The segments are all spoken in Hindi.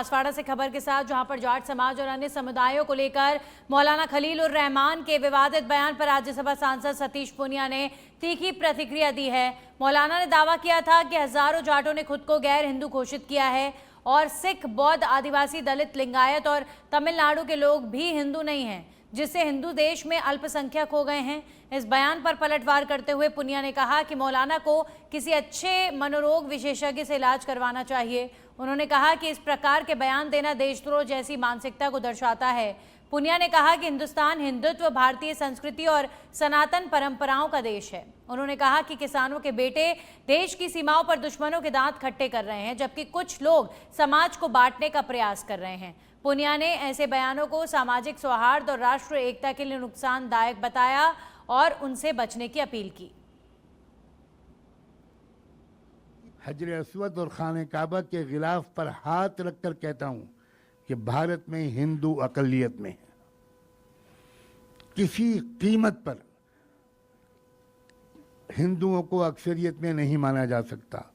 बांसवाड़ा से खबर के साथ, जहां पर जाट समाज और अन्य समुदायों को लेकर मौलाना खलील उर रहमान के विवादित बयान पर राज्यसभा सांसद सतीश पूनिया ने तीखी प्रतिक्रिया दी है। मौलाना ने दावा किया था कि हजारों जाटों ने खुद को गैर हिंदू घोषित किया है और सिख, बौद्ध, आदिवासी, दलित, लिंगायत और तमिलनाडु के लोग भी हिंदू नहीं हैं, जिससे हिंदू देश में अल्पसंख्यक हो गए हैं। इस बयान पर पलटवार करते हुए पुनिया ने कहा कि मौलाना को किसी अच्छे मनोरोग विशेषज्ञ से इलाज करवाना चाहिए। उन्होंने कहा कि इस प्रकार के बयान देना देशद्रोह जैसी मानसिकता को दर्शाता है। पुनिया ने कहा कि हिंदुस्तान हिंदुत्व, भारतीय संस्कृति और सनातन परंपराओं का देश है। उन्होंने कहा कि किसानों के बेटे देश की सीमाओं पर दुश्मनों के दांत खट्टे कर रहे हैं, जबकि कुछ लोग समाज को बांटने का प्रयास कर रहे हैं। पुनिया ने ऐसे बयानों को सामाजिक सौहार्द और राष्ट्र एकता के लिए नुकसानदायक बताया और उनसे बचने की अपील की। हजर अस्वद और खाने काबा के गिलाफ पर हाथ रखकर कहता हूं कि भारत में हिंदू अकलियत में है। किसी कीमत पर हिंदुओं को अक्सरियत में नहीं माना जा सकता।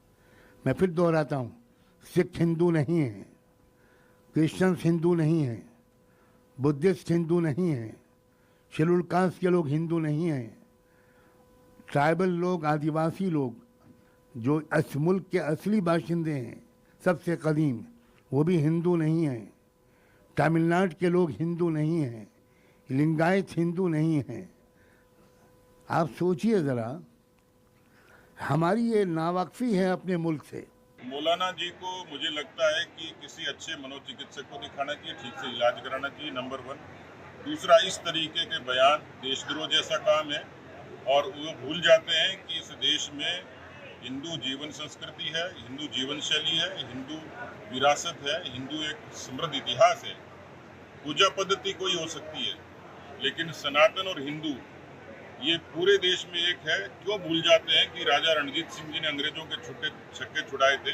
मैं फिर दोहराता हूं, सिख हिंदू नहीं है, क्रिश्चियंस हिंदू नहीं है, बुद्धिस्ट हिंदू नहीं है, शेड्यूल कास्ट के लोग हिंदू नहीं हैं, ट्राइबल लोग, आदिवासी लोग जो इस मुल्क के असली बाशिंदे हैं सबसे कदीम, वो भी हिंदू नहीं हैं। तमिलनाडु के लोग हिंदू नहीं हैं, लिंगायत हिंदू नहीं हैं। आप सोचिए ज़रा, हमारी ये नावाकफी है अपने मुल्क से। मौलाना जी को मुझे लगता है कि किसी अच्छे मनोचिकित्सक को दिखाना चाहिए, ठीक से इलाज कराना चाहिए, नंबर 1। दूसरा, इस तरीके के बयान देशद्रोह जैसा काम है और वो भूल जाते हैं कि इस देश में हिंदू जीवन संस्कृति है, हिंदू जीवन शैली है, हिंदू विरासत है, हिंदू एक समृद्ध इतिहास है। पूजा पद्धति कोई हो सकती है, लेकिन सनातन और हिंदू ये पूरे देश में एक है। क्यों भूल जाते हैं कि राजा रणजीत सिंह जी ने अंग्रेजों के छुट्टे छक्के छुड़ाए थे,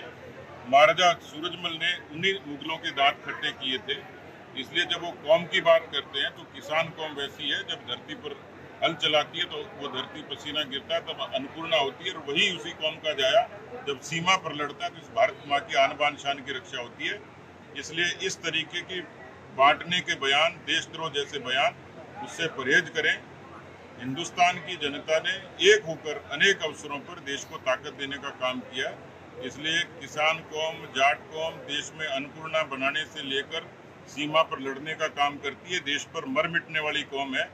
महाराजा सूरजमल ने उन्हीं मुगलों के दांत खट्टे किए थे। इसलिए जब वो कौम की बात करते हैं तो किसान कौम वैसी है, जब धरती पर हल चलाती है तो वो धरती पसीना गिरता है, तब अन्नपूर्णा होती है, और वही उसी कौम का जाया जब सीमा पर लड़ता है तो इस भारत माँ की आन बान शान की रक्षा होती है। इसलिए इस तरीके की बांटने के बयान, देशद्रोह जैसे बयान, उससे परहेज करें। हिंदुस्तान की जनता ने एक होकर अनेक अवसरों पर देश को ताकत देने का काम किया, इसलिए किसान कौम, जाट कौम देश में अन्नपूर्णा बनाने से लेकर सीमा पर लड़ने का काम करती है, देश पर मर मिटने वाली कौम है।